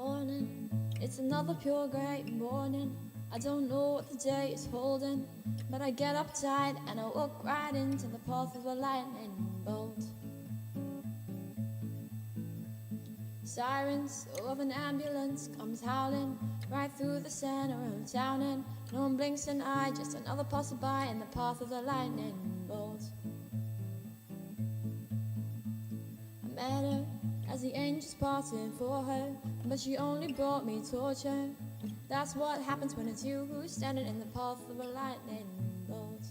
morning, it's another pure grey morning. I don't know what the day is holding, but I get up tight and I walk right into the path of a lightning bolt. Sirens of an ambulance comes howling right through the center of town, and no one blinks an eye, just another passerby in the path of the lightning bolt. I met her as the angels parted for her, but she only brought me torture. That's what happens when it's you who's standing in the path of a lightning bolt.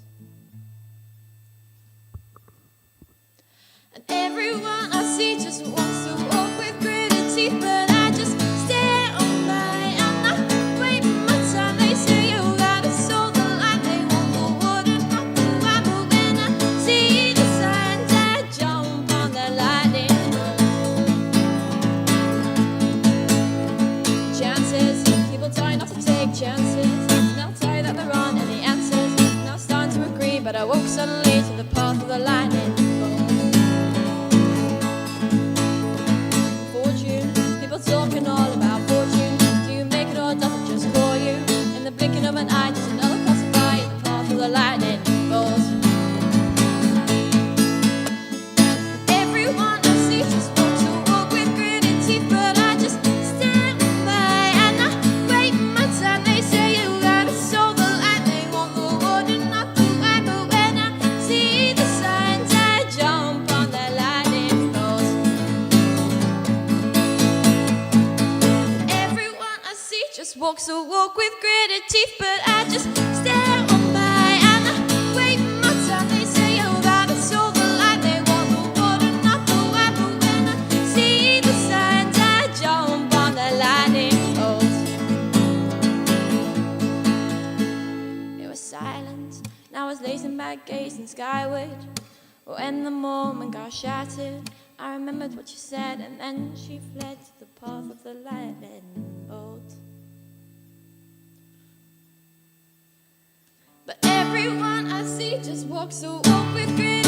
And everyone I see just wants to walk with gritted teeth, but I just stare on by and I wait my time. They say you gotta sow the light, they want the water, not the wine, but when I see the signs, I jump on the lightning bolt. Chances, people try not to take chances, and I'll tell you that there aren't any answers. And I'm starting to agree, but I woke suddenly to the path of the lightning bolt. Talking all about fortune. Do you make it or does it just call you? In the blinking of an eye, just another passerby in the path of the lightning bolt. Everyone I see just wants to walk with gritted teeth, but I just stand by and I wait my time. They say you gotta sow the light, they want the water, not the wine, but when I see the signs, I jump on that lightning bolt. Just walks a walk with gritted teeth, but I just stare on by and I wait my time. They say you gotta sow the light, they want the water, not the wine, but when I see the signs, I jump on the lightning bolt. It was silent, and I was lazing back, gazing skyward. When the moment got shattered, I remembered what she said, and then she fled to the path of the lightning bolt. But everyone I see just walks a walk with grit.